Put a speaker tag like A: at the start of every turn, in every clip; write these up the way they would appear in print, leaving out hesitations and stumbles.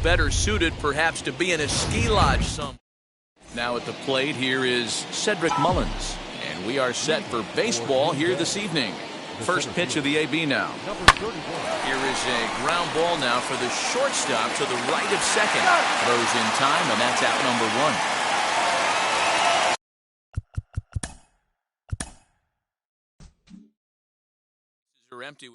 A: better suited perhaps to be in a ski lodge some. Now at the plate here is Cedric Mullins, and we are set for baseball here this evening. First pitch of the AB now. Here is a ground ball now for the shortstop to the right of second. Throws in time, and that's out number one. Are empty.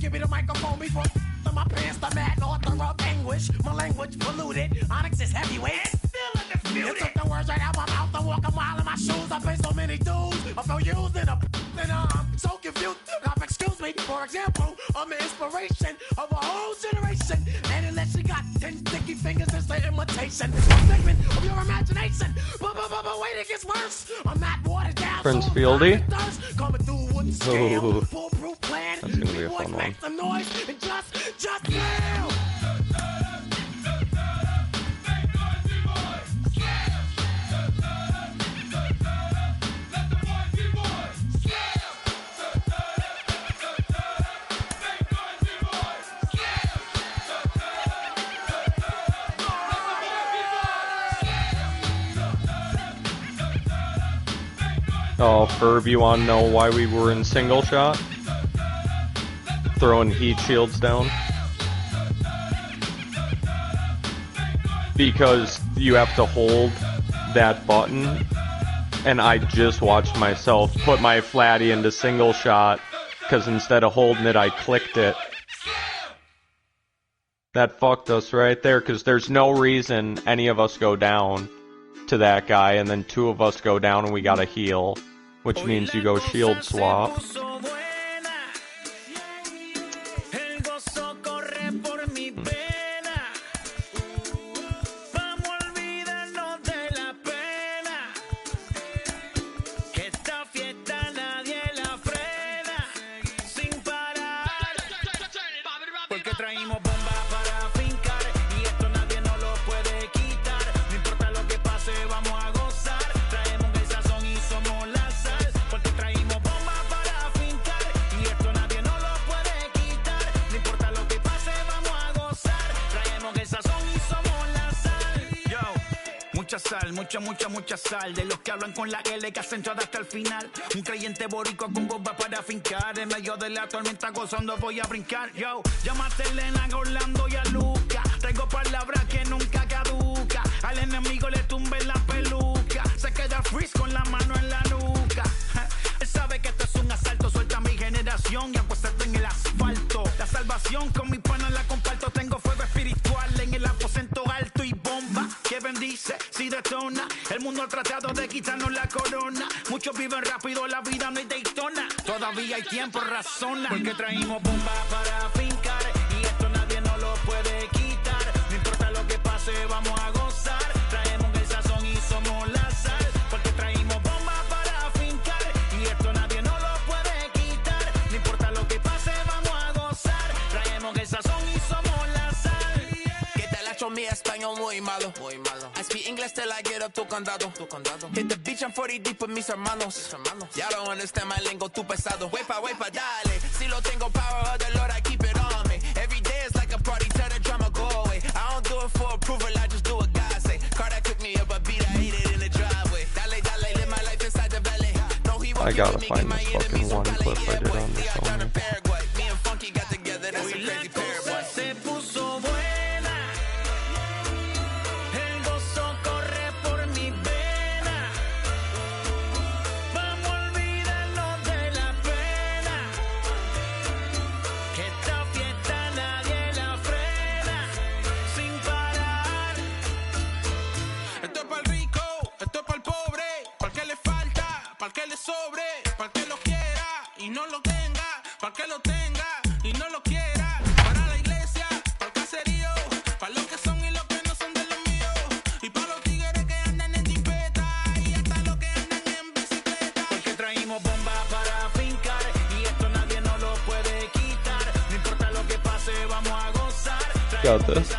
B: Give me the microphone before my pants, the mad author of anguish. My language polluted. Onyx is heavyweight. Still undisputed. You took the words right out my mouth. I walk a mile in my shoes. I pay so many dues. I feel used in and I'm so confused. Excuse me. For example, I'm the inspiration of a whole generation. And unless you got 10 sticky fingers, it's the imitation. A segment of your imagination. But wait, it gets worse. I'm not watered down.
C: Prince Fieldy.
B: Coming through with scale. Foolproof plan.
C: That's gonna be a fun one.
B: Make some noise and just now.
C: Oh, Ferb, you want to know why we were in single shot? Throwing heat shields down? Because you have to hold that button, and I just watched myself put my flatty into single shot, because instead of holding it, I clicked it. That fucked us right there, because there's no reason any of us go down to that guy, and then two of us go down and we gotta heal, which means you go shield swap.
D: mucha sal, mucha sal. De los que hablan con la L que hacen todo hasta el final. Un creyente boricua con bomba para fincar. En medio de la tormenta gozando voy a brincar. Yo, llámate a Elena, a Orlando y a Luca. Traigo palabras que nunca caduca. Al enemigo le tumbe la peluca. Se queda freeze con la mano en la nuca. Él sabe que esto es un asalto. Suelta mi generación y apuéstate en el asfalto. La salvación con mi pana la comparto. Tengo fuego espiritual en el aposento alto y bomba que bendice si detona. El mundo ha tratado de quitarnos la corona. Muchos viven rápido, la vida no es Daytona. Todavía hay tiempo, razona. Porque traímos bomba para fincar. Y esto nadie nos lo puede quitar. No importa lo que pase, vamos a gozar. Traemos el sazón y somos la sal. Porque traímos bomba para fincar. Y esto nadie nos lo puede quitar. No importa lo que pase, vamos a gozar. Traemos el sazón y somos la sal.
E: Que te la hecho mi español muy malo. I speak English till I get up to condado. Hit the beach, I'm 40 deep with mis hermanos. Ya don't understand my lingo, too pesado. Wepa, dale. Si lo tengo power of the Lord, I keep it on me. Every day is like a party, tell the drama go away. I don't do it for approval, I just do what God say. Car that cooked me up a beat, I ate it in the driveway. Dale, live my life inside the valley. No, he won't
C: I gotta
E: me,
C: find
E: my
C: this
E: enemies
C: fucking
E: on
C: one clip I did on
E: Me,
C: this
E: I down in
C: song.
E: Paraguay. Me and Funky got together, that's a crazy pair, boy.
D: Se puso buena. El gozo corre por mi vena. Vamos a olvidarnos de la pena. Que esta fiesta nadie la frena. Sin parar.
E: Esto es para el rico, esto es para el pobre, para el que le falta, para el que le sobre, para el que lo quiera y no lo tenga, para el que lo tenga y no lo quiera, para la iglesia, para el caserío, para los que son y los que no son de los míos, y para los tigres que andan en jipeta y hasta los que andan en bicicleta.
D: Porque traímos bomba para fincar. Y esto nadie nos lo puede quitar. No importa lo que pase, vamos a gozar.
C: Got this.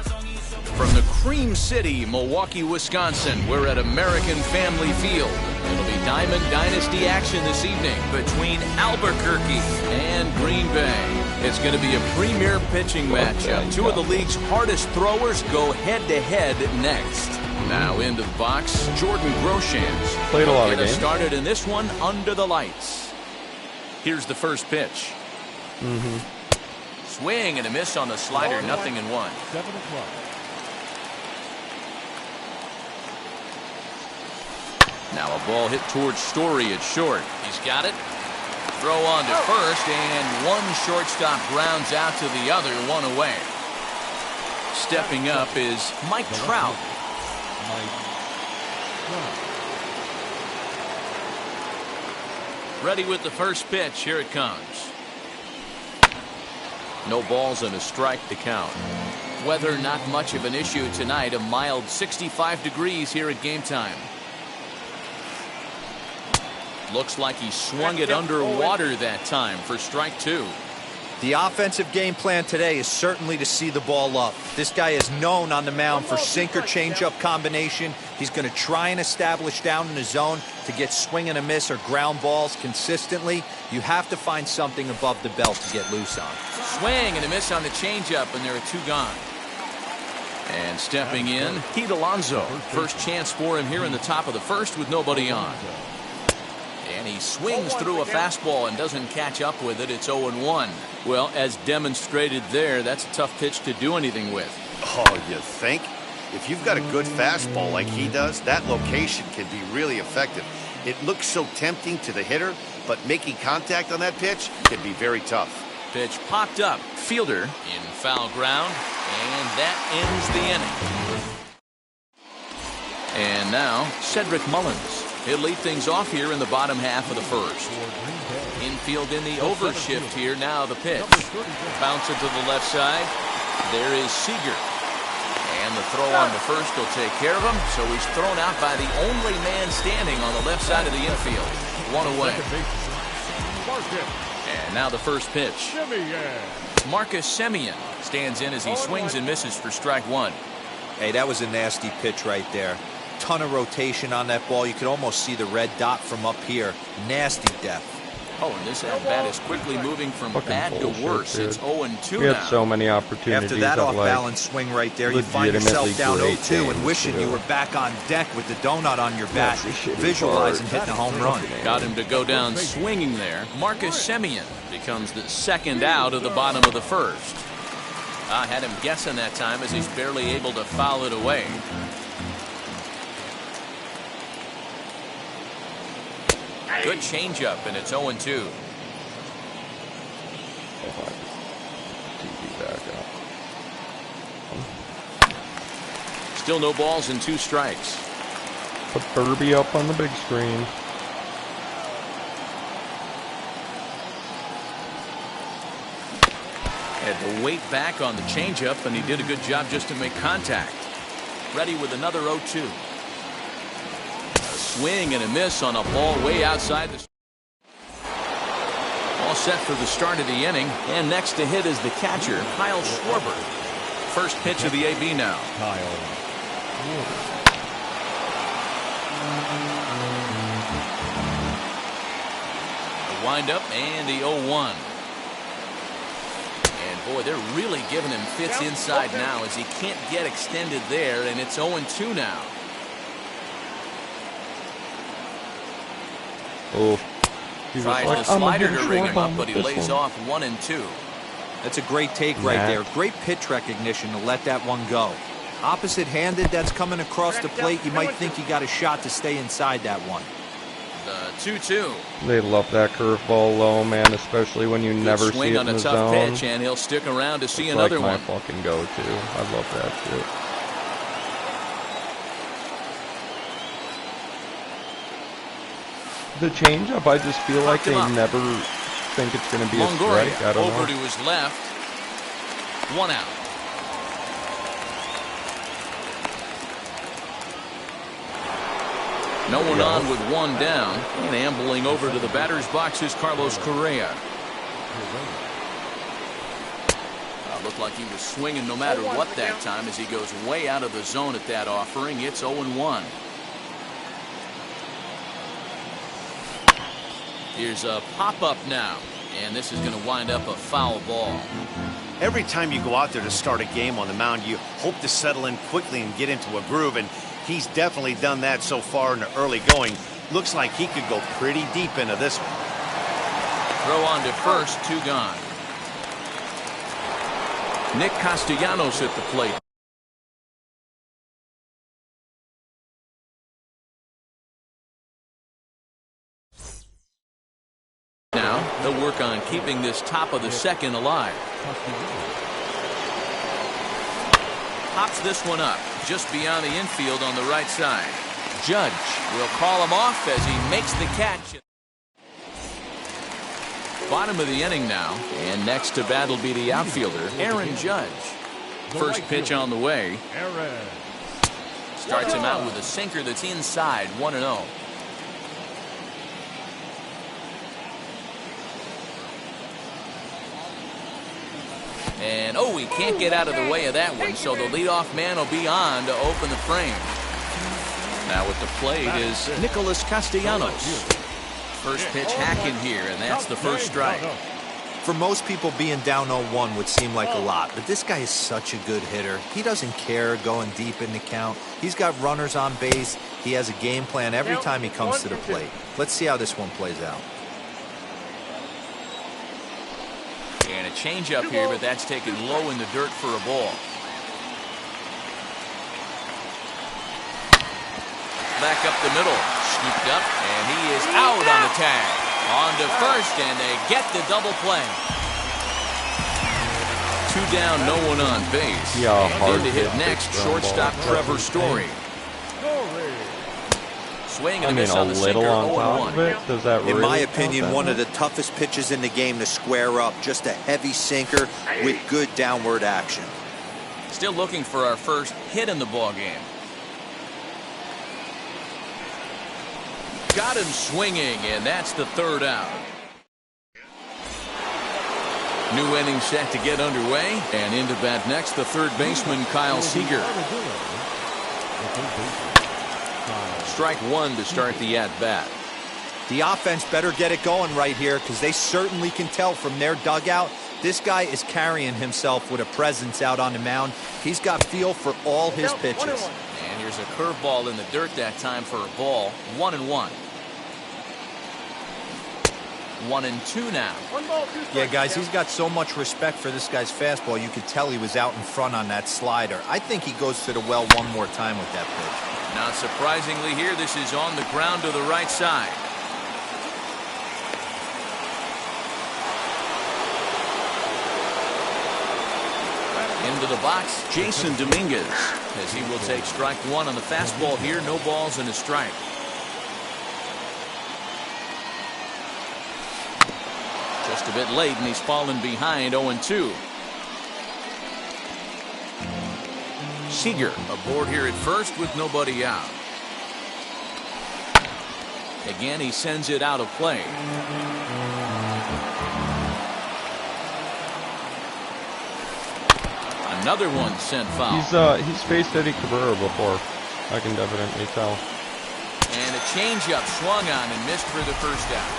A: From the Cream City, Milwaukee, Wisconsin, we're at American Family Field. It'll be Diamond Dynasty action this evening between Albuquerque and Green Bay. It's going to be a premier pitching matchup. Two of the league's hardest throwers go head-to-head next. Now into the box, Jordan Groshans.
C: Played a lot of
A: Get us
C: games.
A: started in this one under the lights. Here's the first pitch. Swing and a miss on the slider, 0-1.
B: 7-1.
A: Now a ball hit towards Story at short. He's got it. Throw on to first, and one shortstop grounds out to the other, one away. Stepping up is Mike Trout. Ready with the first pitch. Here it comes. No balls and a strike to count. Weather not much of an issue tonight. A mild 65 degrees here at game time. Looks like he swung it underwater that time for strike two.
F: The offensive game plan today is certainly to see the ball up. This guy is known on the mound for sinker changeup combination. He's going to try and establish down in the zone to get swing and a miss or ground balls consistently. You have to find something above the belt to get loose on.
A: Swing and a miss on the changeup, and there are two gone. And stepping in, Pete Alonso. First chance for him here in the top of the first with nobody on. And he swings through a fastball and doesn't catch up with it. It's 0-1. Well, as demonstrated there, that's a tough pitch to do anything with.
G: Oh, you think? If you've got a good fastball like he does, that location can be really effective. It looks so tempting to the hitter, but making contact on that pitch can be very tough.
A: Pitch popped up. Fielder in foul ground, and that ends the inning. And now, Cedric Mullins. He'll lead things off here in the bottom half of the first. Infield in the overshift here. Now the pitch. Bounce it to the left side. There is Seager. And the throw on to first will take care of him. So he's thrown out by the only man standing on the left side of the infield. One away. And now the first pitch. Marcus Semien stands in as he swings and misses for strike one.
F: Hey, that was a nasty pitch right there. Ton of rotation on that ball. You could almost see the red dot from up here. Nasty death.
A: Oh, and this at-bat is quickly moving from
C: Fucking
A: bad to
C: bullshit,
A: worse.
C: dude.
A: It's 0-2
C: We
A: now.
C: had so many opportunities.
F: After that
C: of,
F: off-balance swing right there, you find yourself down
C: legitimately
F: 0-2
C: great
F: and wishing
C: games,
F: you
C: too.
F: were back on deck with the donut on your bat,
C: That's a shitty
F: visualizing
C: part.
F: hitting a home run.
A: Got him to go down swinging there. Marcus Semien becomes the second out of the bottom of the first. I had him guessing that time as he's barely able to foul it away. Good changeup, and it's 0-2. Still no balls and 2 strikes.
C: Put Burby up on the big screen.
A: Had to wait back on the changeup, and he did a good job just to make contact. Ready with another 0-2. A swing and a miss on a ball way outside the. All set for the start of the inning, and next to hit is the catcher, Kyle Schwarber. First pitch of the AB now. The windup and the 0-1. And boy, they're really giving him fits inside now as he can't get extended there, and it's 0-2 now.
C: Oh.
A: Tries the slider to ring him up, but he lays off 1 and 2.
F: That's a great take right there. Great pitch recognition to let that one go. Opposite-handed, that's coming across the plate. You might think you got a shot to stay inside that one.
A: The 2-2.
C: They love that curveball low, man, especially when you never see it in the zone.
A: Swing on a tough pitch, and he'll stick around to see another one.
C: Like my fucking go-to. I love that shit. The changeup, I just feel like they never think it's going to be a strike. I don't know.
A: Over to his left. 1 out. No one on with 1 down, and ambling over to the batter's box is Carlos Correa. Looked like he was swinging no matter what that time as he goes way out of the zone at that offering. It's 0-1. Here's a pop-up now, and this is going to wind up a foul ball.
G: Every time you go out there to start a game on the mound, you hope to settle in quickly and get into a groove, and he's definitely done that so far in the early going. Looks like he could go pretty deep into this one.
A: Throw on to first, 2 gone. Nick Castellanos at the plate. Now they'll work on keeping this top of the second alive. Pops this one up just beyond the infield on the right side. Judge will call him off as he makes the catch. Bottom of the inning now, and next to bat will be the outfielder, Aaron Judge. First pitch on the way. Starts him out with a sinker that's inside, 1-0. And oh, he can't get out of the way of that one, so the leadoff man will be on to open the frame. Now at the plate is Nicholas Castellanos. First pitch hacking here, and that's the first strike.
F: For most people, being down 0-1 would seem like a lot, but this guy is such a good hitter. He doesn't care going deep in the count. He's got runners on base. He has a game plan every time he comes to the plate. Let's see how this one plays out.
A: And a changeup here, but that's taken low in the dirt for a ball. Back up the middle, scooped up, and he is out on the tag. On to first, and they get the double play. 2 down, no one on base.
C: Yeah,
A: and in to hit next, shortstop Trevor Story. Swing and a miss on the sinker, 0-1.
C: Does that really
F: in my opinion, one of the toughest pitches in the game to square up. Just a heavy sinker with good downward action.
A: Still looking for our first hit in the ball game. Got him swinging, and that's the 3rd out. New inning set to get underway, and into bat next, the 3rd baseman, Kyle Seager. Strike 1 to start the at-bat.
F: The offense better get it going right here because they certainly can tell from their dugout this guy is carrying himself with a presence out on the mound. He's got feel for all his pitches.
A: And here's a curveball in the dirt that time for a ball. 1-1. 1-2 now.
F: Yeah, guys, he's got so much respect for this guy's fastball. You could tell he was out in front on that slider. I think he goes to the well one more time with that pitch.
A: Not surprisingly here, this is on the ground to the right side. Into the box, Jason Dominguez, as he will take strike one on the fastball here. No balls and a strike. Just a bit late, and he's fallen behind 0-2. Seager aboard here at first with nobody out. Again, he sends it out of play. Another one sent foul.
C: He's faced Eddie Cabrera before. I can definitely tell.
A: And a changeup swung on and missed for the first out.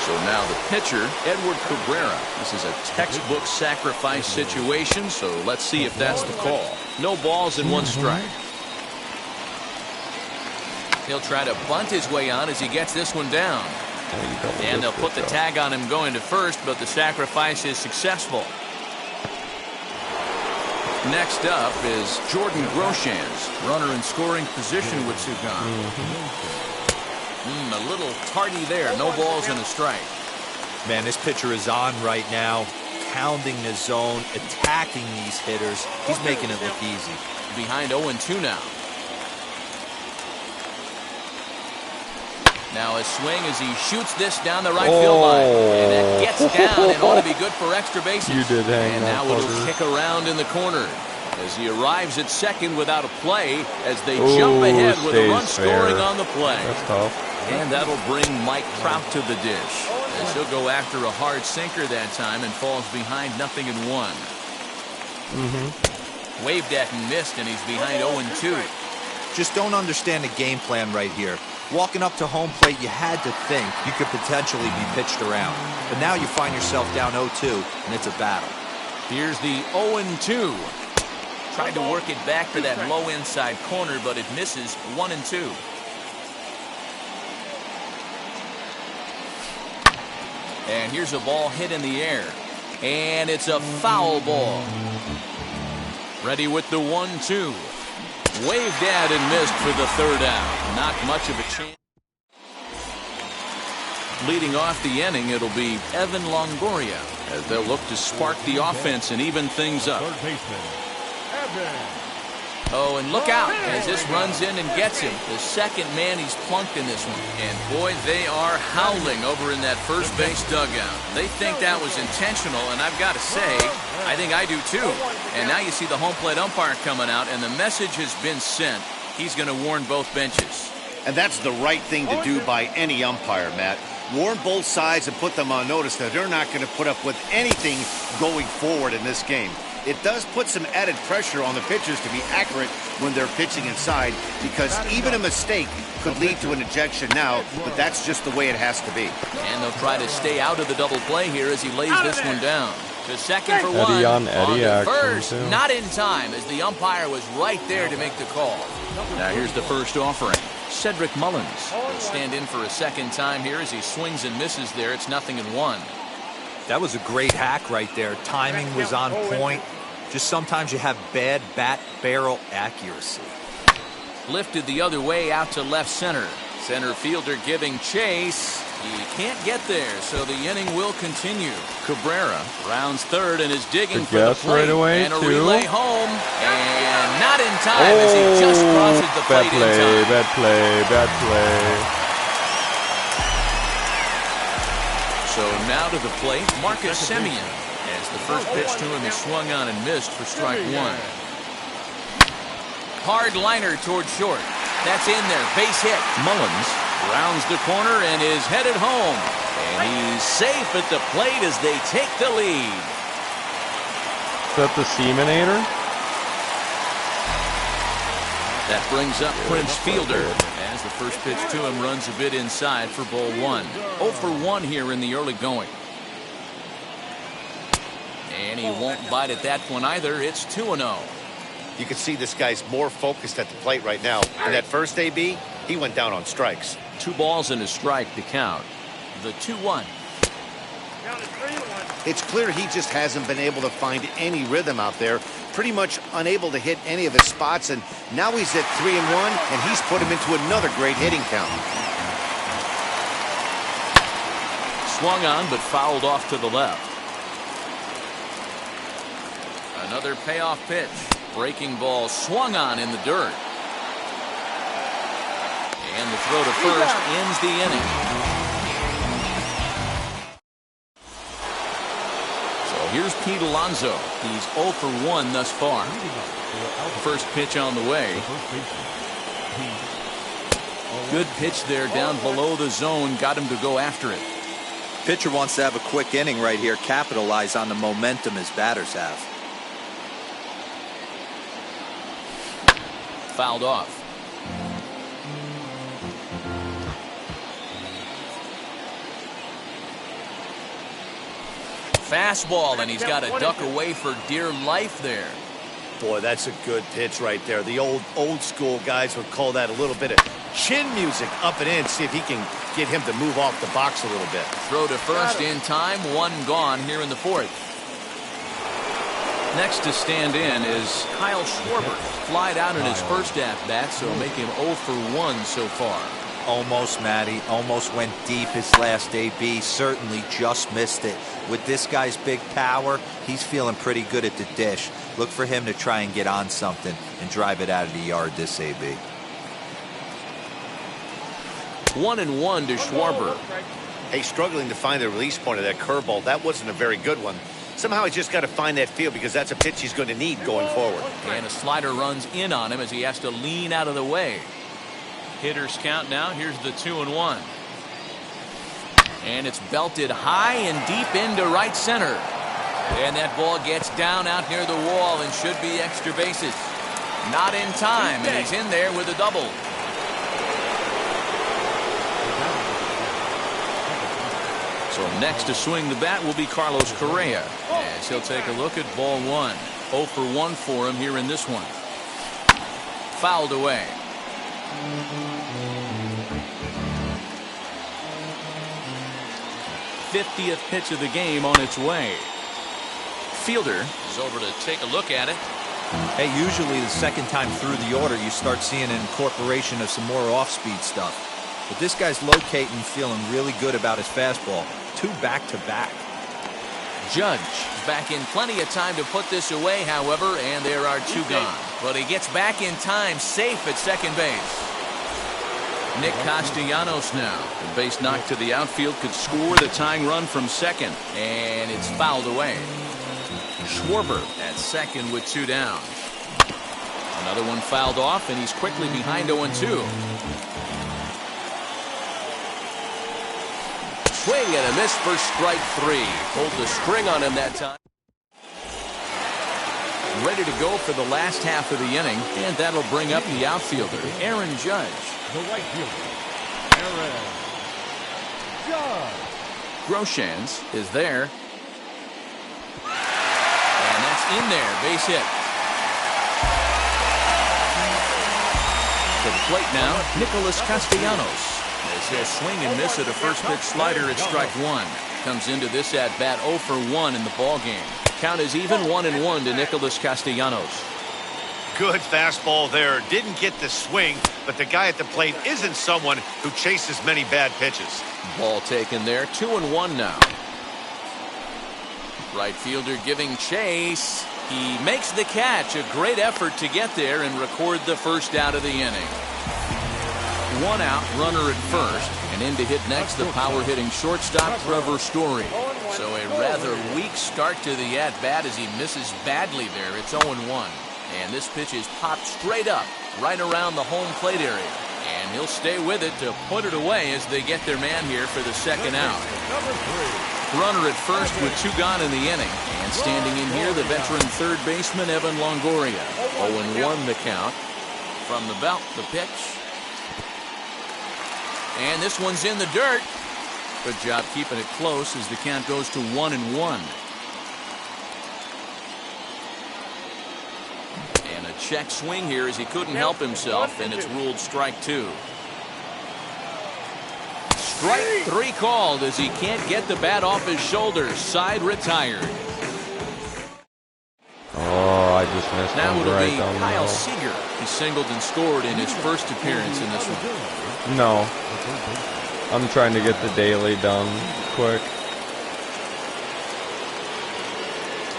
A: So now the pitcher, Edward Cabrera. This is a textbook sacrifice situation, so let's see if that's the call. No balls and one strike. He'll try to bunt his way on as he gets this one down. And they'll put the tag on him going to first, but the sacrifice is successful. Next up is Jordan Groshans, runner in scoring position with two gone. A little tardy there. No balls and a strike.
F: Man, this pitcher is on right now, pounding the zone, attacking these hitters. He's making it look easy.
A: Behind 0-2 now. Now a swing as he shoots this down the right field line. And that gets down and ought to be good for extra bases.
C: You did hang
A: and
C: that
A: now it'll kick around in the corner as he arrives at second without a play as they jump ahead with a run scoring on the play.
C: That's tough.
A: And that'll bring Mike Trout to the dish as he'll go after a hard sinker that time and falls behind 0-1. Waved at and missed, and he's behind 0-2.
F: Just don't understand the game plan right here. Walking up to home plate, you had to think you could potentially be pitched around. But now you find yourself down 0-2, and it's a battle.
A: Here's the 0-2. Tried to work it back to that low inside corner, but it misses. 1-2. And here's a ball hit in the air. And it's a foul ball. Ready with the 1-2. Waved at and missed for the third out. Not much of a chance. Leading off the inning, it'll be Evan Longoria as they'll look to spark the offense and even things up. Oh, and look out as this runs in and gets him. The second man he's plunked in this one. And boy, they are howling over in that first base dugout. They think that was intentional, and I've got to say, I think I do too. And now you see the home plate umpire coming out, and the message has been sent. He's going to warn both benches.
G: And that's the right thing to do by any umpire, Matt. Warn both sides and put them on notice that they're not going to put up with anything going forward in this game. It does put some added pressure on the pitchers to be accurate when they're pitching inside, because even a mistake could lead to an ejection now, but that's just the way it has to be.
A: And they'll try to stay out of the double play here as he lays this one down. To second for one.
C: Eddie on Eddie action
A: first,
C: too.
A: not in time as the umpire was right there to make the call. Now here's the first offering. Cedric Mullins will stand in for a second time here as he swings and misses there. It's 0-1.
F: That was a great hack right there. Timing was on point. Just sometimes you have bad bat barrel accuracy.
A: Lifted the other way out to left center. Center fielder giving chase. He can't get there, so the inning will continue. Cabrera rounds third and is digging for the plate.
C: Right away
A: and a relay home. And not in time as he just crosses the plate in time.
C: Bad play.
A: So now to the plate, Marcus Semien. As the first pitch to him is swung on and missed for strike one. Hard liner toward short. That's in there. Base hit. Mullins rounds the corner and is headed home. And he's safe at the plate as they take the lead.
C: Is that the Seminator?
A: That brings up Prince Fielder as the first pitch to him runs a bit inside for ball 1. 0 for 1 here in the early going. And he won't bite at that one either. It's 2-0.
G: You can see this guy's more focused at the plate right now. In that first AB, he went down on strikes.
A: 2 balls and a strike to count. The 2-1.
G: It's clear he just hasn't been able to find any rhythm out there. Pretty much unable to hit any of his spots, and now he's at 3-1, and he's put him into another great hitting count.
A: Swung on, but fouled off to the left. Another payoff pitch. Breaking ball swung on in the dirt. And the throw to first ends the inning. So here's Pete Alonso. He's 0 for 1 thus far. First pitch on the way. Good pitch there down below the zone. Got him to go after it.
F: Pitcher wants to have a quick inning right here. Capitalize on the momentum his batters have.
A: Fouled off. Fastball, and he's got to duck away for dear life there.
G: Boy, that's a good pitch right there. The old school guys would call that a little bit of chin music up and in. See if he can get him to move off the box a little bit.
A: Throw to first in time. 1 gone here in the 4th. Next to stand in is Kyle Schwarber. Flied out in his first at-bat, so make him 0 for 1 so far.
F: Almost, Matty. Almost went deep his last AB. Certainly just missed it. With this guy's big power, he's feeling pretty good at the dish. Look for him to try and get on something and drive it out of the yard this AB.
A: 1-1 to Schwarber.
G: Hey, struggling to find the release point of that curveball. That wasn't a very good one. Somehow he's just got to find that feel because that's a pitch he's going to need going forward.
A: And a slider runs in on him as he has to lean out of the way. Hitters count now. Here's the 2-1. And it's belted high and deep into right center. And that ball gets down out near the wall and should be extra bases. Not in time, and he's in there with a double. So next to swing the bat will be Carlos Correa, as he'll take a look at ball 1. 0 for 1 for him here in this one. Fouled away. '50th pitch of the game on its way. Fielder is over to take a look at it.
F: Hey, usually the second time through the order you start seeing an incorporation of some more off-speed stuff. But this guy's locating, feeling really good about his fastball. 2 back-to-back.
A: Judge is back in plenty of time to put this away, however, and there are 2 gone. But he gets back in time, safe at second base. Nick Castellanos now. The base knock to the outfield could score the tying run from second, and it's fouled away. Schwarber at second with 2 down. Another one fouled off, and he's quickly behind 0-2. Swing and a miss for strike 3. Pulled the string on him that time. Ready to go for the last half of the inning, and that'll bring up the outfielder, Aaron Judge.
H: The right fielder, Aaron Judge.
A: Groshans is there. And that's in there, base hit. To the plate now, Nicholas Castellanos. As he'll swing and miss at a first pitch slider at strike 1. Comes into this at bat 0 for 1 in the ball game. Count is even 1-1 to Nicholas Castellanos.
G: Good fastball there. Didn't get the swing, but the guy at the plate isn't someone who chases many bad pitches.
A: Ball taken there. 2-1 now. Right fielder giving chase. He makes the catch. A great effort to get there and record the first out of the inning. 1 out, runner at first, and in to hit next the power hitting shortstop Trevor Story. So a rather weak start to the at bat as he misses badly there. It's 0-1, and this pitch is popped straight up right around the home plate area, and he'll stay with it to put it away as they get their man here for the second out. Runner at first with 2 gone in the inning, and standing in here the veteran third baseman Evan Longoria. 0-1 the count. From the belt, the pitch. And this one's in the dirt. Good job keeping it close as the count goes to 1-1. And a check swing here as he couldn't help himself, and it's ruled strike 2. Strike 3 called as he can't get the bat off his shoulders. Side retired.
C: Oh, I just missed
A: Now
C: one
A: it'll
C: right
A: be
C: down the
A: Kyle
C: middle.
A: Seager. He singled and scored in his first appearance in this one.
C: No. I'm trying to get the daily done quick.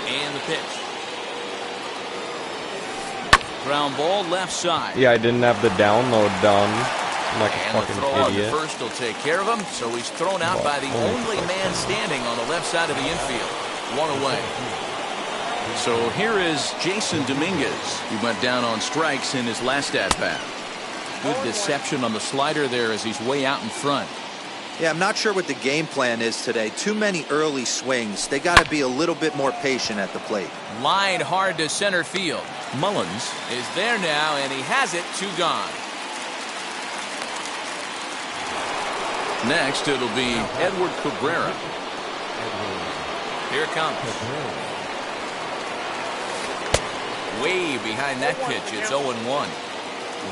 A: And the pitch. Ground ball left side.
C: Yeah, I didn't have the download done. I'm like a
A: And the
C: fucking
A: throw out
C: idiot.
A: to first will take care of him, so he's thrown out by the only man standing on the left side of the infield. 1 away. So here is Jason Dominguez. He went down on strikes in his last at-bat. Good deception on the slider there as he's way out in front.
F: Yeah, I'm not sure what the game plan is today. Too many early swings. They got to be a little bit more patient at the plate.
A: Line hard to center field. Mullins is there now, and he has it. 2 gone. Next, it'll be Edward Cabrera. Here it comes. Way behind that pitch. It's 0-1.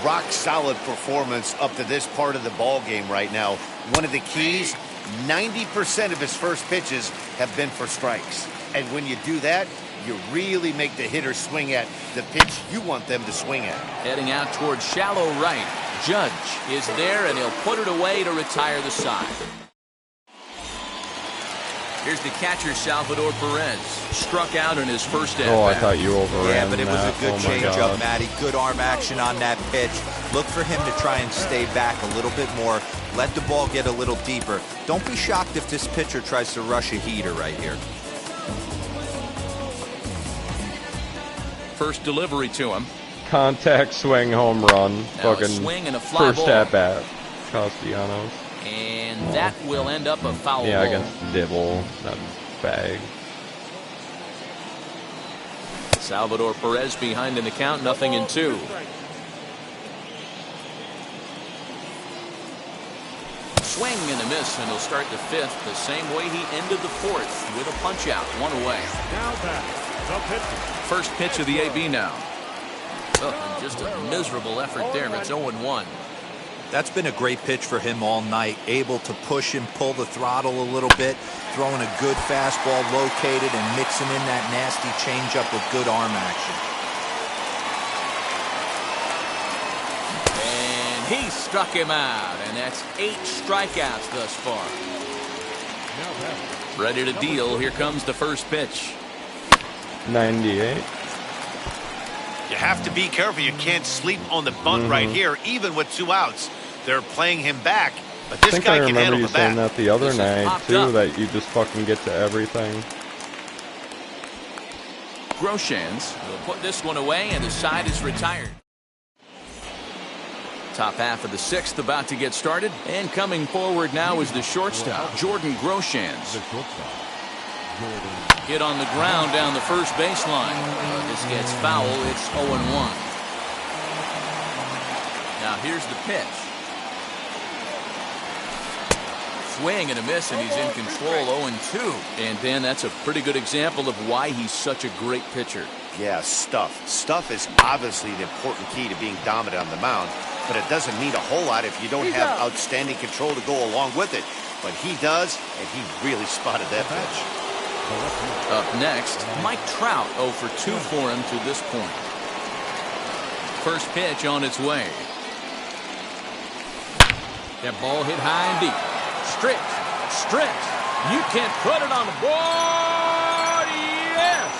G: Rock solid performance up to this part of the ball game right now. One of the keys, 90% of his first pitches have been for strikes. And when you do that, you really make the hitter swing at the pitch you want them to swing at.
A: Heading out towards shallow right. Judge is there, and he'll put it away to retire the side. Here's the catcher, Salvador Perez. Struck out in his first at-bat.
C: Oh, I thought you overran
F: Yeah, but it was
C: that.
F: a good
C: Oh my
F: change-up,
C: God.
F: Matty. Good arm action on that pitch. Look for him to try and stay back a little bit more. Let the ball get a little deeper. Don't be shocked if this pitcher tries to rush a heater right here.
A: First delivery to him.
C: Contact swing home run.
A: Now a
C: Fucking
A: swing and a fly
C: first
A: ball.
C: at bat. Castellanos.
A: And that will end up a foul
C: Yeah,
A: ball.
C: against Dibble. That bag.
A: Salvador Perez behind in the count, 0-2. Swing and a miss, and he'll start the 5th the same way he ended the 4th with a punch out, 1 away.
H: Now back, the pitcher.
A: First pitch of the AB now. Oh, and just a miserable effort there. It's 0-1.
F: That's been a great pitch for him all night. Able to push and pull the throttle a little bit. Throwing a good fastball located and mixing in that nasty changeup with good arm action.
A: And he struck him out. And that's 8 strikeouts thus far. Ready to deal. Here comes the first pitch.
C: 98.
G: You have to be careful. You can't sleep on the bunt right here, even with 2 outs. They're playing him back, but
C: I
G: this
C: think
G: guy
C: I
G: can
C: remember
G: handle
C: you
G: the
C: saying
G: bat.
C: that the other
A: This is
C: night,
A: popped
C: too,
A: up.
C: that you just fucking get to everything.
A: Groshans will put this one away, and the side is retired. Top half of the 6th about to get started, and coming forward now is the shortstop, Jordan Groshans.
H: The shortstop, Jordan.
A: Hit on the ground down the first baseline. This gets foul. It's 0-1. Now here's the pitch. Swing and a miss, and he's in control. 0-2. And Dan, that's a pretty good example of why he's such a great pitcher.
G: Yeah, stuff. Stuff is obviously the important key to being dominant on the mound, but it doesn't mean a whole lot if you don't have outstanding control to go along with it. But he does, and he really spotted that pitch.
A: Up next, Mike Trout, 0 for 2 for him to this point. First pitch on its way. That ball hit high and deep. Strick. You can't put it on the board. Yes.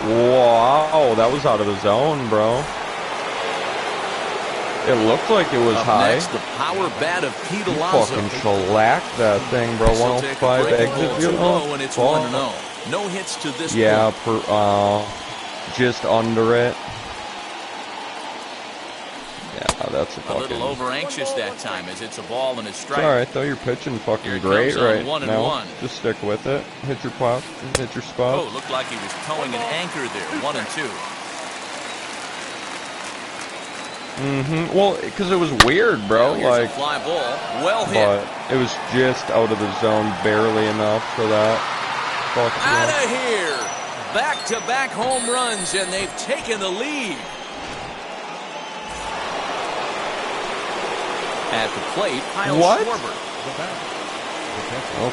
C: Wow, that was out of the zone, bro. It looked like it was
A: Up
C: high.
A: next, the power bat of Pete Alonso.
C: Fucking shellacked that thing, bro.
A: This'll take a
C: 105
A: break.
C: exit
A: Ball
C: field.
A: too low, and it's
C: fuck.
A: 1-0. No hits to this
C: Yeah,
A: point.
C: just under it. Yeah, that's a
A: A
C: fucking...
A: little over anxious that time as it's a ball and a strike.
C: Alright, though, you're pitching
A: Here
C: fucking
A: it
C: great
A: comes on
C: right
A: 1-1.
C: now. Just stick with it. Hit your spot. Hit your spot.
A: Oh, looked like he was towing an anchor there. 1-2.
C: Well, because it was weird, bro.
A: Here's a
C: Like,
A: fly ball, well hit.
C: but it was just out of the zone, barely enough for that.
A: Out of here! Back-to-back home runs, and they've taken the lead. At the plate, Kyle Schwarber.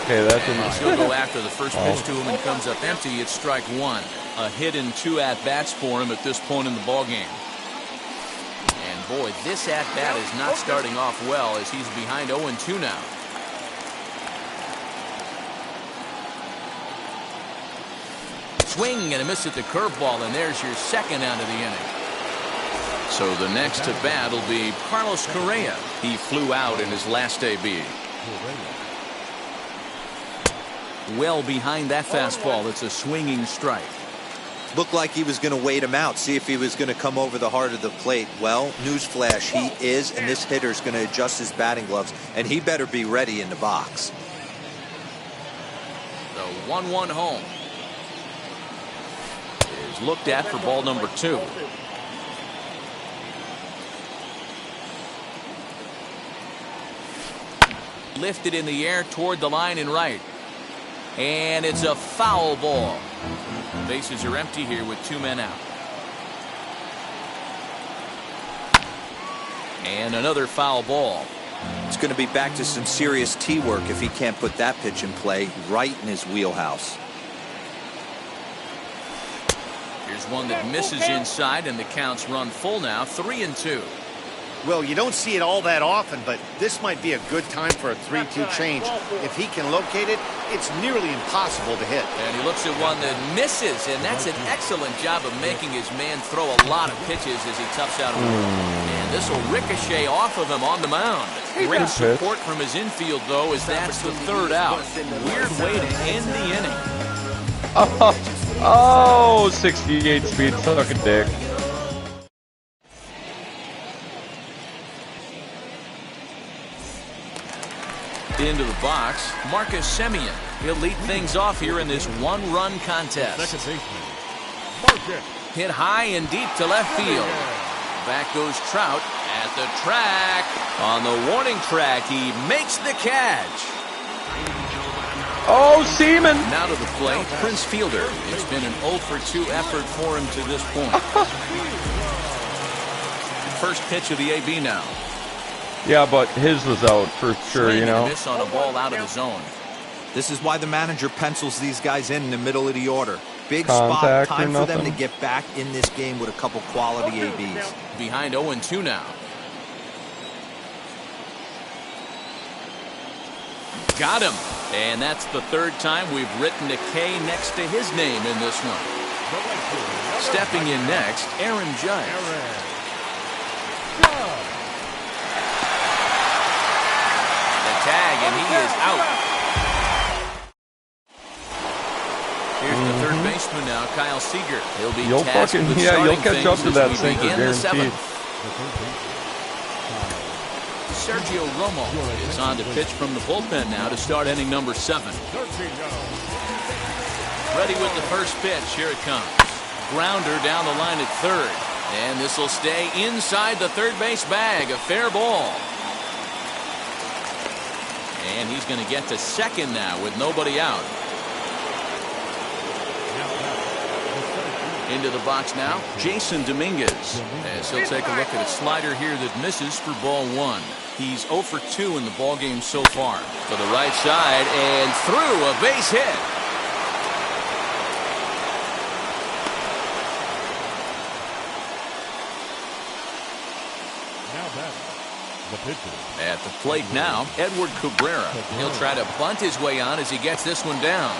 C: Okay, that didn't.
A: He'll go after the first pitch to him and comes up empty. It's strike one. A hit and 2 at-bats for him at this point in the ballgame. And boy, this at-bat is not starting off well as he's behind 0-2 now. Swing and a miss at the curveball, and there's your second out of the inning. So the next to bat will be Carlos Correa. He flew out in his last AB. Well behind that fastball. It's a swinging strike.
F: Looked like he was going to wait him out, see if he was going to come over the heart of the plate. Well, newsflash, he is, and this hitter's going to adjust his batting gloves, and he better be ready in the box.
A: The 1-1 home is looked at for ball number 2. Lifted in the air toward the line and right. And it's a foul ball. Bases are empty here with 2 men out. And another foul ball.
F: It's going to be back to some serious tee work if he can't put that pitch in play right in his wheelhouse.
A: Here's one that misses inside, and the count's run full now, 3-2.
G: Well, you don't see it all that often, but this might be a good time for a 3-2 change. If he can locate it, it's nearly impossible to hit.
A: And he looks at one that misses, and that's an excellent job of making his man throw a lot of pitches as he toughs out. And this will ricochet off of him on the mound. Great support from his infield, though, as that's the 3rd out. Weird way to end the inning.
C: Oh, 68 speed, suck a dick.
A: Into the box, Marcus Semien. He'll lead things off here in this 1-run contest.
H: Second baseman, Marcus.
A: Hit high and deep to left field. Back goes Trout at the track. On the warning track, he makes the catch.
C: Oh, Seaman!
A: Now to the plate, Prince Fielder. It's been an 0-for-2 effort for him to this point. First pitch of the AB now.
C: Yeah, but his was out for sure, you know.
A: Miss on a ball out of the zone.
F: This is why the manager pencils these guys in the middle of the order. Big
C: Contact
F: spot, time for them to
C: nothing.
F: get back in this game with a couple quality ABs.
A: Behind 0-2 now. Got him. And that's the 3rd time we've written a K next to his name in this one. Stepping in next, Aaron Judge. Tag, and he is out. Here's the 3rd baseman now, Kyle Seager. He'll be tasked with
C: you'll catch up to that
A: as we
C: sinker,
A: begin the
C: guaranteed.
A: 7th. Sergio Romo is on to pitch from the bullpen now to start inning number 7. Ready with the first pitch. Here it comes. Grounder down the line at 3rd. And this will stay inside the 3rd base bag. A fair ball. And he's going to get to 2nd now with nobody out. Into the box now, Jason Dominguez. As he'll take a look at a slider here that misses for ball 1. He's 0-for-2 in the ballgame so far. To the right side and through, a base hit. At the plate now, Edward Cabrera. He'll try to bunt his way on as he gets this one down.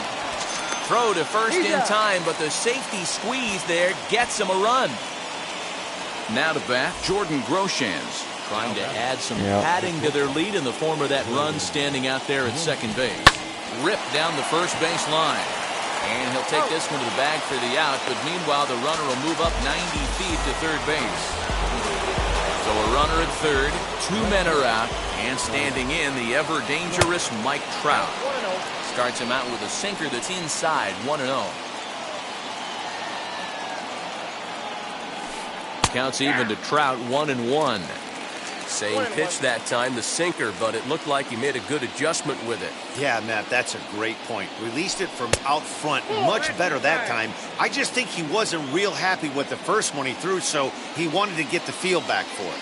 A: Throw to first in time, but the safety squeeze there gets him a run. Now to bat, Jordan Groshans, trying to add some padding to their lead in the form of that run standing out there at 2nd base. Ripped down the first base line. And he'll take this one to the bag for the out, but meanwhile the runner will move up 90 feet to 3rd base. So a runner at 3rd, 2 men are out, and standing in the ever-dangerous Mike Trout. Starts him out with a sinker that's inside, 1-0. Counts even to Trout, 1-1.
I: Same pitch that time, the sinker, but it looked like he made a good adjustment with it.
G: Yeah, Matt, that's a great point. Released it from out front much better that time. I just think he wasn't real happy with the first one he threw, so he wanted to get the feel back for it.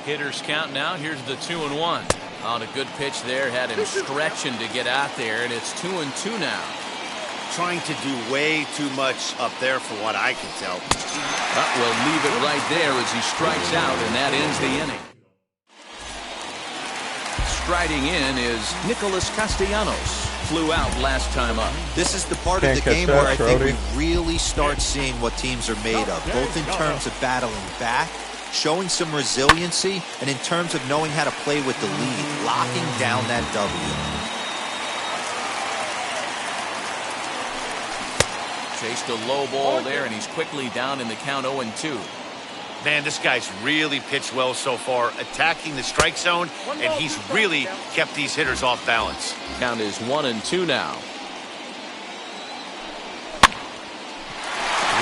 A: Hitters count now. Here's the 2-1. On a good pitch there, had him stretching to get out there, and it's 2-2 now.
G: Trying to do way too much up there for what I can tell.
A: We'll leave it right there as he strikes out, and that ends the inning. Striding in is Nicholas Castellanos. Flew out last time up.
F: This is the part of the game where I think we really start seeing what teams are made of, both in terms of battling back, showing some resiliency, and in terms of knowing how to play with the lead, locking down that W.
A: Chased a low ball there, and he's quickly down in the count 0-2.
G: Man, this guy's really pitched well so far, attacking the strike zone, and he's really kept these hitters off balance.
A: Count is 1-2 now.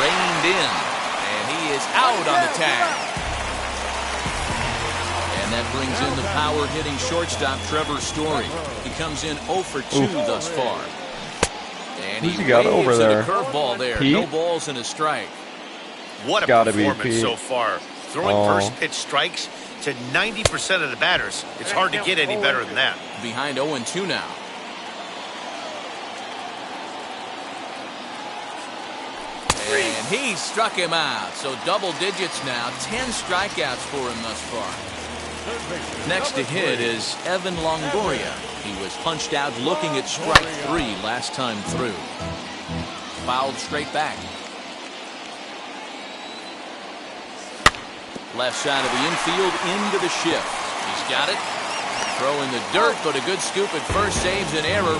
A: Reined in, and he is out on the tag. And that brings in the power-hitting shortstop Trevor Story. He comes in 0 for 2 thus far. And
C: who's he got over there?
A: Curveball there.
C: Pete?
A: No balls and a strike.
G: What a performance so far. Throwing first pitch strikes to 90% of the batters. It's hard to get any better than that.
A: Behind 0-2 now. And he struck him out. So double digits now. 10 strikeouts for him thus far. Next to hit is Evan Longoria. He was punched out looking at strike 3 last time through. Fouled straight back. Left side of the infield into the shift. He's got it. Throw in the dirt, but a good scoop at first saves an error.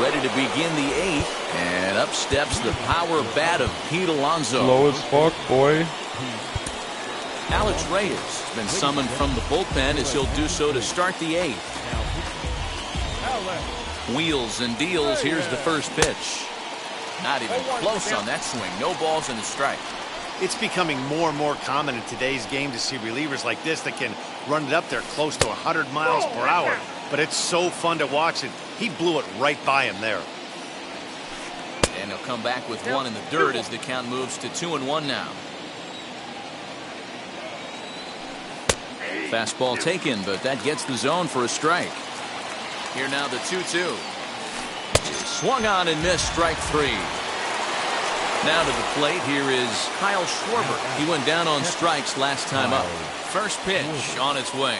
A: Ready to begin the 8th, and up steps the power bat of Pete Alonso.
C: Slow as fuck, boy.
A: Alex Reyes has been summoned from the bullpen as he'll do so to start the 8th. Wheels and deals. Here's the first pitch. Not even close on that swing. No balls and a strike.
G: It's becoming more and more common in today's game to see relievers like this that can run it up there close to 100 miles per hour. But it's so fun to watch it. He blew it right by him there.
A: And he'll come back with one in the dirt as the count moves to 2-1 now. Fastball taken, but that gets the zone for a strike. Here now the 2-2. Swung on and missed, strike 3. Now to the plate, here is Kyle Schwarber. He went down on strikes last time up. First pitch on its way.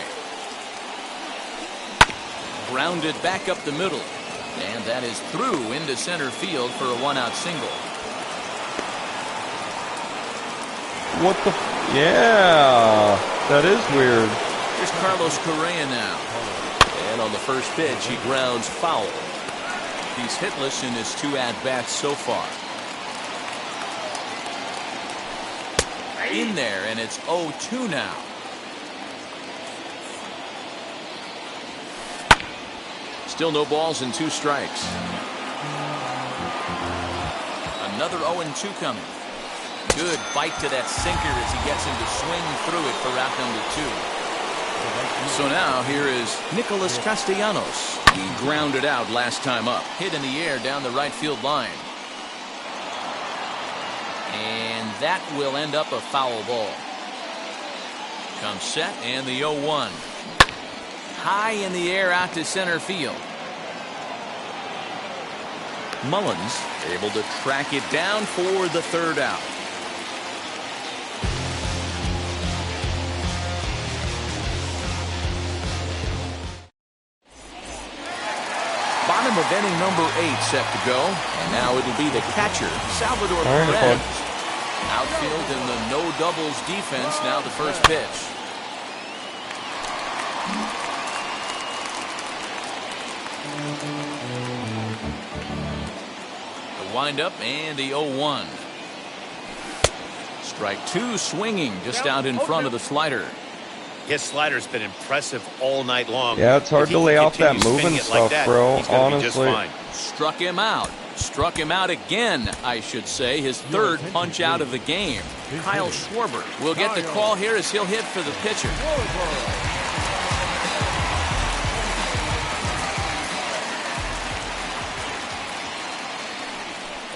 A: Grounded back up the middle. And that is through into center field for a 1-out single.
C: What the? Yeah, that is weird.
A: Here's Carlos Correa now. And on the first pitch, he grounds foul. He's hitless in his 2 at-bats so far. In there, and it's 0-2 now. Still no balls and 2 strikes. Another 0-2 coming. Good bite to that sinker as he gets him to swing through it for out number 2. So now here is Nicholas Castellanos. He grounded out last time up. Hit in the air down the right field line. And that will end up a foul ball. Comes set and the 0-1. High in the air out to center field. Mullins able to track it down for the 3rd out. Bottom of inning number 8 set to go. And now it'll be the catcher, Salvador Perez. Outfield in the no doubles defense. Now the first pitch. The windup and the 0-1. Strike 2 swinging just out in front of the slider.
G: His slider's been impressive all night long.
C: Yeah, it's hard to lay off that moving stuff, bro, honestly.
A: Struck him out. Struck him out again, I should say. His third punch out of the game. Kyle Schwarber will get the call here as he'll hit for the pitcher.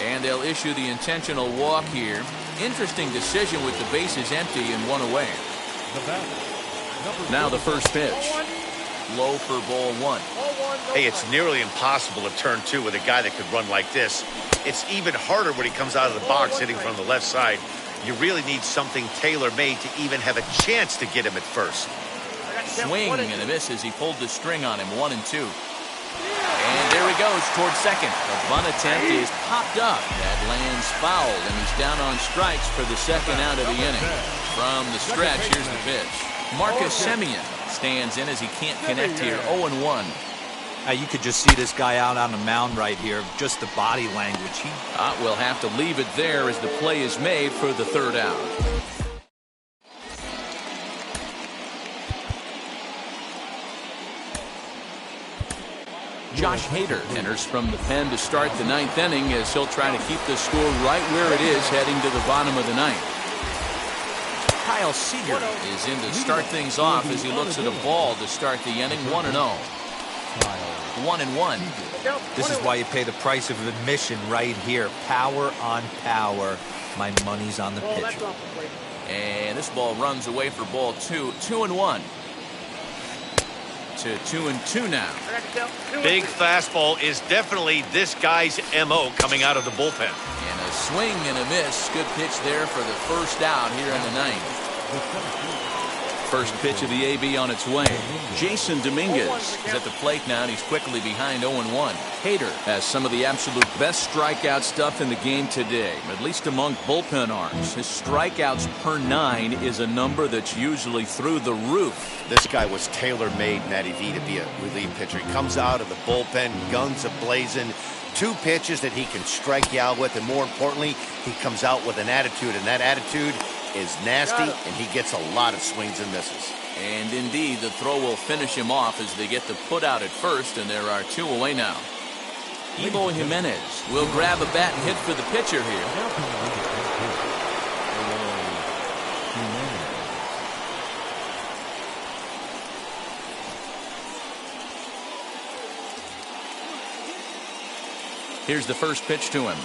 A: And they'll issue the intentional walk here. Interesting decision with the bases empty and one away. Now the first pitch. Low for ball one.
G: Hey, it's nearly impossible to turn two with a guy that could run like this. It's even harder when he comes out of the box hitting from the left side. You really need something tailor-made to even have a chance to get him at first.
A: Swing and a miss as he pulled the string on him, 1-2. And there he goes towards second. The bunt attempt is popped up. That lands foul, and he's down on strikes for the second out of the inning. From the stretch, here's the pitch. Marcus Semien stands in as he can't connect here, 0-1.
F: You could just see this guy out on the mound right here, just the body language.
A: We'll have to leave it there as the play is made for the third out. Josh Hader enters from the pen to start the ninth inning as he'll try to keep the score right where it is heading to the bottom of the ninth. Kyle Seager is in to start things off as he looks at a ball to start the inning, 1-0. 1-1.
F: This is why you pay the price of admission right here. Power on power. My money's on the pitcher.
A: And this ball runs away for ball two. 2-1. To 2-2 now.
G: Big fastball is definitely this guy's MO coming out of the bullpen.
A: And a swing and a miss. Good pitch there for the first out here in the ninth. First pitch of the AB on its way. Jason Dominguez is at the plate now, and he's quickly behind 0-1. Hader has some of the absolute best strikeout stuff in the game today, at least among bullpen arms. His strikeouts per 9 is a number that's usually through the roof.
G: This guy was tailor-made, Matty V, to be a relief pitcher. He comes out of the bullpen, guns a-blazing, 2 pitches that he can strike you out with, and more importantly, he comes out with an attitude, and that attitude is nasty, and he gets a lot of swings and misses.
A: And indeed, the throw will finish him off as they get the put out at first, and there are 2 away now. Eloy Jimenez will grab a bat and hit for the pitcher here. Here's the first pitch to him.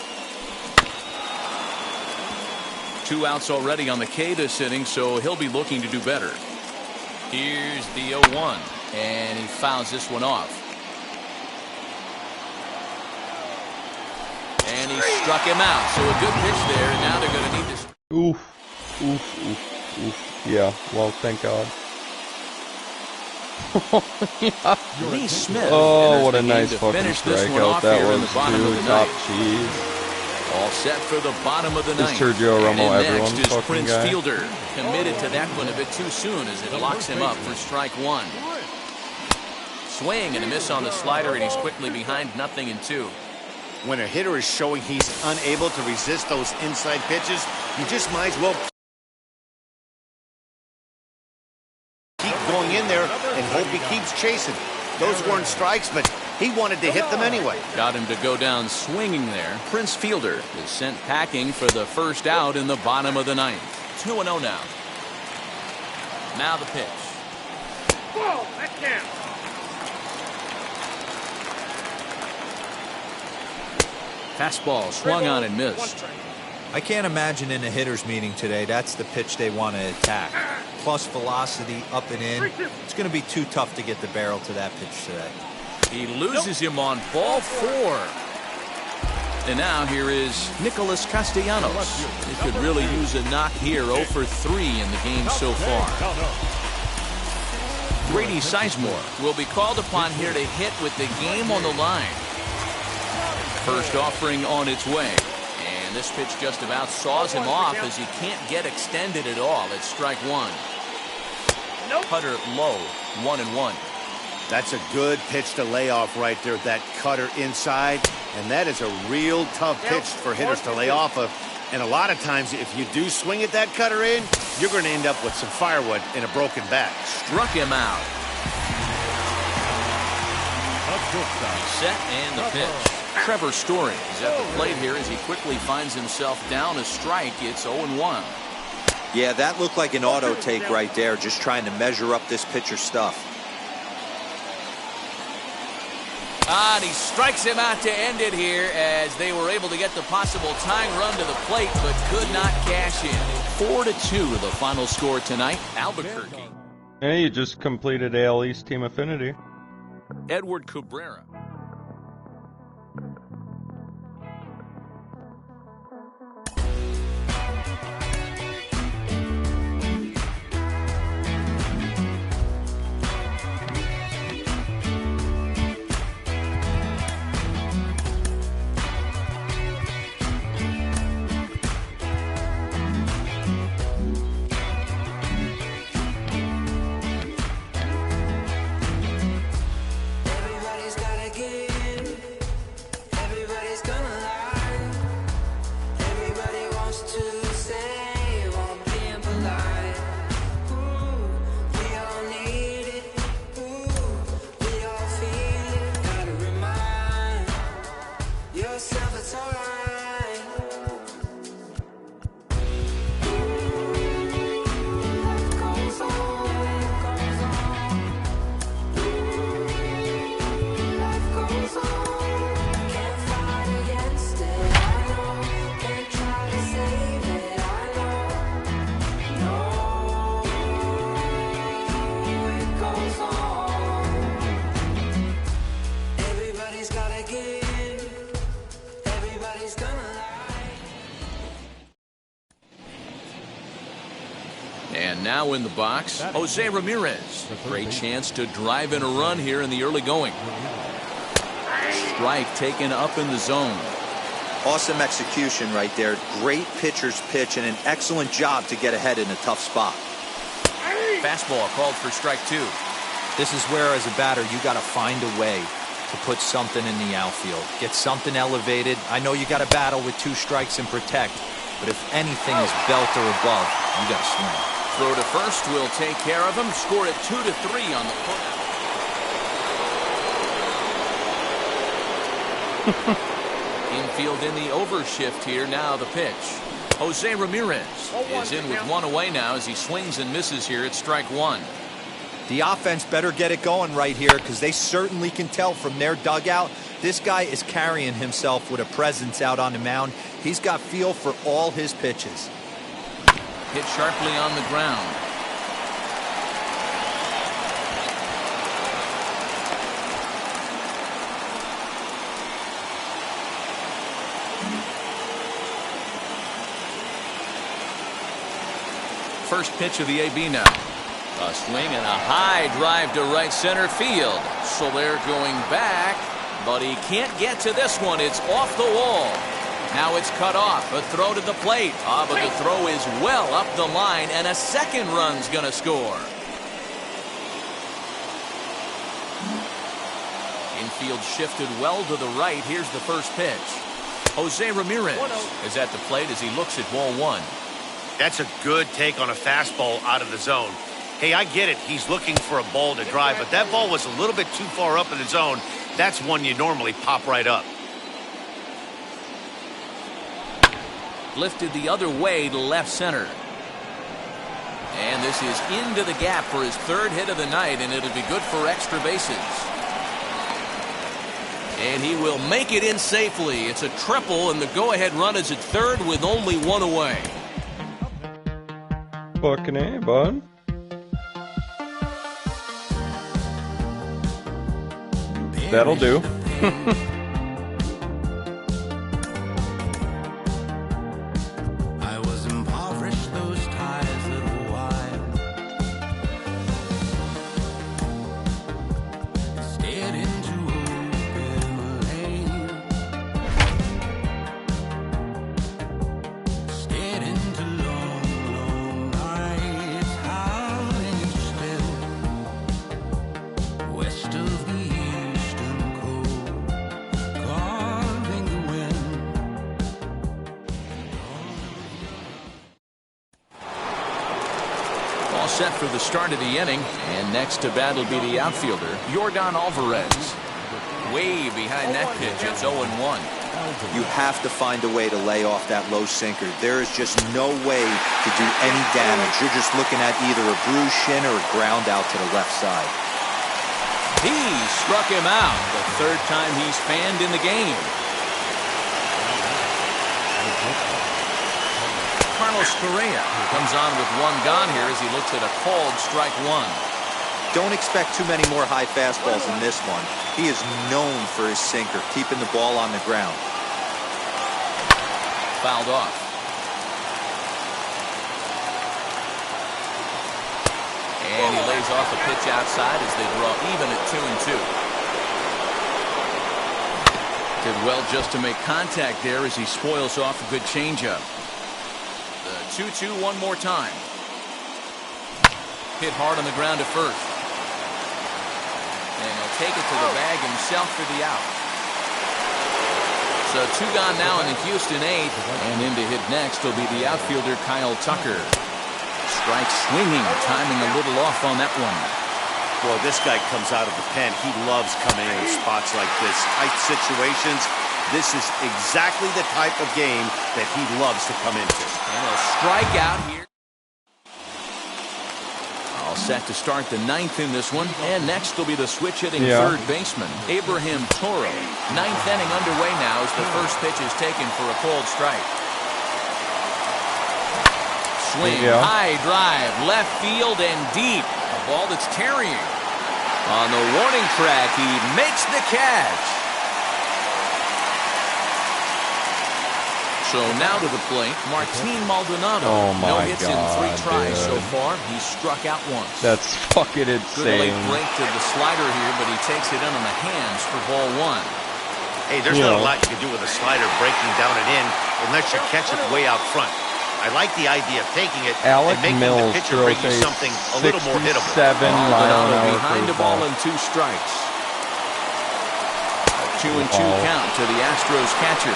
A: 2 outs already on the K this inning, so he'll be looking to do better. Here's the 0-1, and he fouls this one off. And he struck him out, so a good pitch there, and now they're going to need this.
C: Oof. Yeah, well, thank God.
A: Yeah. Lee Smith.
C: Oh, what a nice fucking strikeout that was, dude. Top cheese.
A: All set for the bottom of the ninth.
C: Sergio Romo,
A: everyone's next is Prince
C: guy.
A: Fielder. Committed to that one a bit too soon as it locks him up for strike 1. Swing and a miss on the slider, and he's quickly behind 0-2.
G: When a hitter is showing he's unable to resist those inside pitches, you just might as well keep going in there and hope he keeps chasing. Those weren't strikes, but he wanted to hit them anyway.
A: Got him to go down swinging there. Prince Fielder is sent packing for the first out in the bottom of the ninth. 2-0 now. Now the pitch.
H: Whoa, that count.
A: Fastball swung on and missed.
F: I can't imagine in a hitter's meeting today that's the pitch they want to attack. Plus velocity up and in. It's going to be too tough to get the barrel to that pitch today.
A: He loses him on ball 4. And now here is Nicholas Castellanos. He could really use a knock here, 0 for 3 in the game so far. Grady Sizemore will be called upon here to hit with the game on the line. First offering on its way. And this pitch just about saws him off as he can't get extended at all. It's strike 1. Cutter low, 1-1.
G: That's a good pitch to lay off right there, that cutter inside. And that is a real tough pitch for hitters to lay off of. And a lot of times, if you do swing at that cutter in, you're going to end up with some firewood and a broken back.
A: Struck him out. Set and the pitch. Trevor Story is at the plate here as he quickly finds himself down a strike. It's 0-1.
F: Yeah, that looked like an auto take right there, just trying to measure up this pitcher's stuff.
A: And he strikes him out to end it here as they were able to get the possible tying run to the plate but could not cash in. 4-2 the final score tonight. Albuquerque.
C: Hey, you just completed AL East Team Affinity.
A: Edward Cabrera. And now in the box, Jose Ramirez. Great chance to drive in a run here in the early going. Strike taken up in the zone.
F: Awesome execution right there. Great pitcher's pitch and an excellent job to get ahead in a tough spot.
A: Fastball called for strike 2.
F: This is where, as a batter, you got to find a way to put something in the outfield. Get something elevated. I know you got to battle with 2 strikes and protect, but if anything is belt or above, you got to swing.
A: Throw to first will take care of him. Score it 2-3 on the put. Infield in the overshift here. Now the pitch. Jose Ramirez is in with 1 away now as he swings and misses here at strike 1.
F: The offense better get it going right here because they certainly can tell from their dugout this guy is carrying himself with a presence out on the mound. He's got feel for all his pitches.
A: Hit sharply on the ground. First pitch of the AB now. A swing and a high drive to right center field. So they're going back, but he can't get to this one. It's off the wall. Now it's cut off. A throw to the plate. But the throw is well up the line, and a second run's going to score. Infield shifted well to the right. Here's the first pitch. Jose Ramirez is at the plate as he looks at ball 1.
G: That's a good take on a fastball out of the zone. Hey, I get it. He's looking for a ball to drive, but that ball was a little bit too far up in the zone. That's one you normally pop right up.
A: Lifted the other way to left center. And this is into the gap for his 3rd hit of the night, and it'll be good for extra bases. And he will make it in safely. It's a triple, and the go-ahead run is at 3rd with only 1 away.
C: Fucking A, bud. That'll do.
A: set for the start of the inning. And next to bat will be the outfielder, Yordan Alvarez. Way behind that pitch. It's 0-1.
F: You have to find a way to lay off that low sinker. There is just no way to do any damage. You're just looking at either a bruised shin or a ground out to the left side.
A: He struck him out. The third time he's fanned in the game. Carlos Correa comes on with one gone here as he looks at a called strike one.
F: Don't expect too many more high fastballs in this one. He is known for his sinker, keeping the ball on the ground.
A: Fouled off. And he lays off a pitch outside as they draw even at 2-2. Did well just to make contact there as he spoils off a good changeup. The 2-2 one more time. Hit hard on the ground at first. And he'll take it to the bag himself for the out. So 2 gone now in the Houston 8th. And in to hit next will be the outfielder Kyle Tucker. Strike swinging, timing a little off on that one.
G: Boy, this guy comes out of the pen. He loves coming in spots like this. Tight situations. This is exactly the type of game that he loves to come into.
A: And a strikeout here. All set to start the 9th in this one. And next will be the switch-hitting third baseman, Abraham Toro. 9th inning underway now as the first pitch is taken for a called strike. Swing, high drive, left field and deep. A ball that's tarrying. On the warning track, he makes the catch. So now to the plate, Martin Maldonado. No hits in 3 tries so far. He's struck out once.
C: That's fucking insane.
A: Good late break to the slider here, but he takes it in on the hands for ball 1.
G: Hey, there's not a lot you can do with a slider breaking down and in unless you catch it way out front. I like the idea of taking it
C: Alec
G: and making
C: Mills
G: the pitcher bring you something a little more hittable.
C: 67 mile-an-hour
A: behind the ball and 2 strikes. A 2-2 count to the Astros catcher.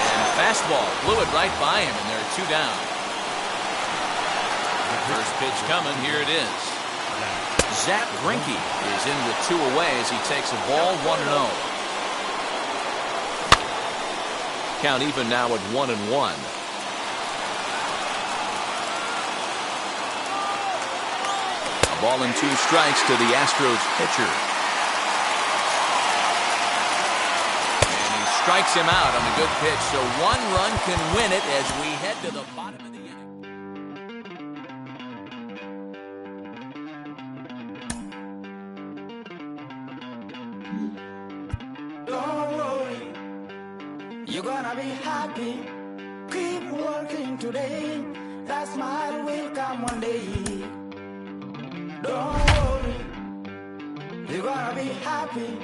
A: And fastball blew it right by him, and there are 2 down. First pitch coming, here it is. Zach Greinke is in with 2 away as he takes a ball 1-0. Count even now at 1-1. A ball and 2 strikes to the Astros pitcher. And he strikes him out on a good pitch, so 1 run can win it as we head to the bottom of the inning.
J: You're gonna be happy. Keep working today. That smile will come one day. Don't worry. You're gonna be happy.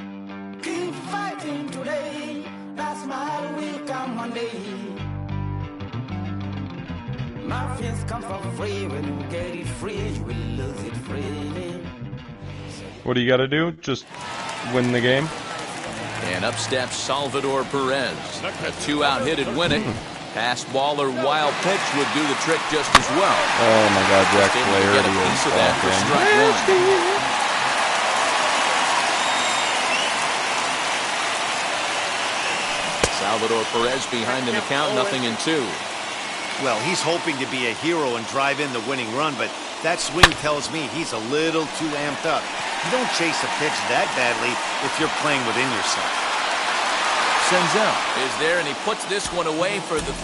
J: Keep fighting today. That smile will come one day. Nothing's come for free. When you get it free, you will lose it freely.
C: What do you got to do? Just win the game?
A: And up steps Salvador Perez. A 2-out hit would win it. Pass ball or wild pitch would do the trick just as well.
C: Oh my God, Jack Flaherty
A: get a piece
C: is
A: of that for strike 1. Salvador Perez behind in the count, 0-2.
G: Well, he's hoping to be a hero and drive in the winning run, but that swing tells me he's a little too amped up. You don't chase a pitch that badly if you're playing within yourself.
A: Senzel is there, and he puts this one away for the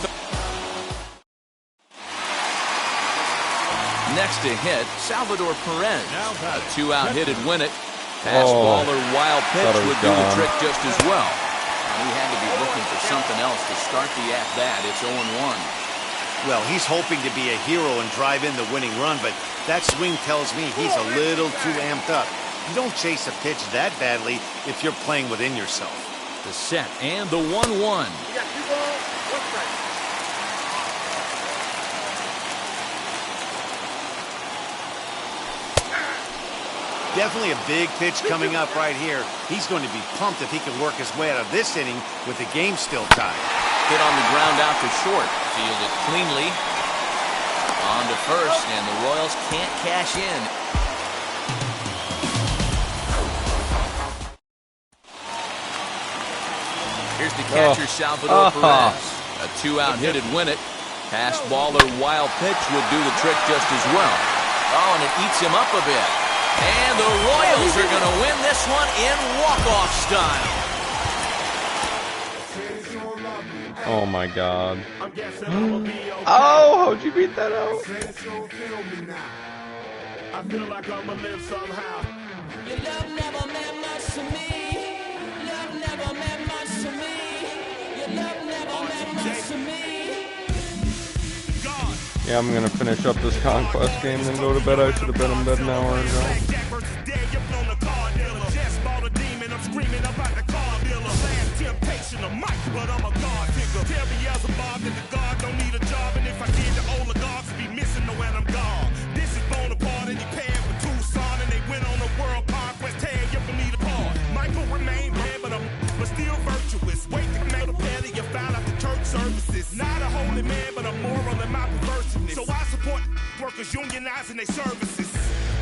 A: next to hit, Salvador Perez. A 2-out hit would win it. Pass ball or wild pitch would do the trick just as well. He had to be looking for something else to start the at-bat. It's 0-1.
G: Well, he's hoping to be a hero and drive in the winning run, but that swing tells me he's a little too amped up. You don't chase a pitch that badly if you're playing within yourself.
A: The set and the 1-1.
H: You got 2 balls, 1 strike.
G: Definitely a big pitch coming up right here. He's going to be pumped if he can work his way out of this inning with the game still tied.
A: Hit on the ground out to short. Fielded cleanly. On to first, and the Royals can't cash in. Here's the catcher, Salvador Perez. A 2-out hit would win it. Pass ball or wild pitch would do the trick just as well. Oh, and it eats him up a bit. And the Royals are going to win this one in walk-off style.
C: Oh my God. Oh, how'd you beat that out?
B: I feel like I'ma live somehow. Your love never meant much to me. Love never meant much to me. Your love never meant much to me.
C: Yeah, I'm gonna finish up this Conquest game, then go to bed. I should have been in bed an hour ago.
B: Not a holy man, but a moral in my perverseness. So I support workers unionizing their services.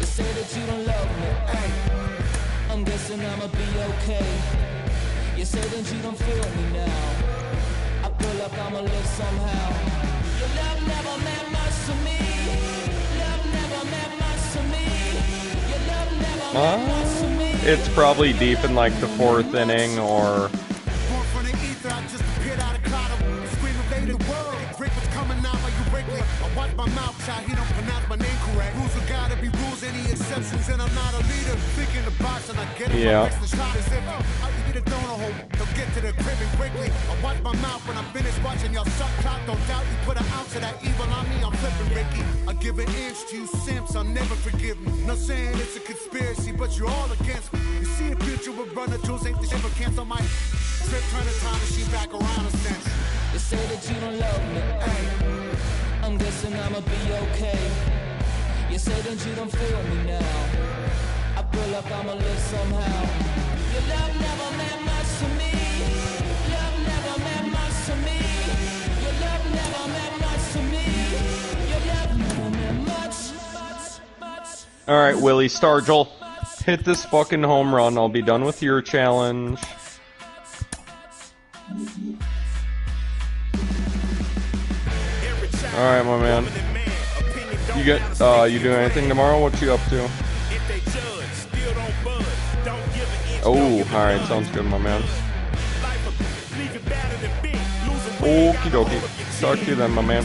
J: You say that you don't love me, hey. I'm guessing I'ma be okay. You say that you don't feel me now. I feel like I'ma live somehow. Your love never meant much to me. Love never meant much to me. Your love never meant much to me.
C: It's probably deep in like the 4th inning or...
B: My mouth shot, he don't pronounce my name correct. Rules are gotta be rules, any exceptions, and I'm not a leader. Thinking the box and I get it.
C: Yeah.
B: The shot is if I eat a donut hole, they'll get to the crib and quickly. I watch my mouth when I finish watching y'all suck clock. Don't doubt you put an ounce of that evil on me, I'm flipping Ricky. I give an inch to you simps, I'll never forgive me. Not saying it's a conspiracy, but you're all against me. You see a future with runner tools, ain't the shit but cancel my trip, turn the time machine back around a sense.
J: You say that you don't love me, hey. I'm guessing I'ma be okay. You say that you don't feel me now. I feel like I'ma live somehow. Your love never meant much to me. Love never meant much to me. Your love never meant much to me. Your love never meant much.
C: Alright, Willie Stargell. Hit this fucking home run. I'll be done with your challenge. Alright, my man. You doing anything tomorrow? What you up to? Oh, alright, sounds good, my man. Okie dokie. Talk to you then, my man.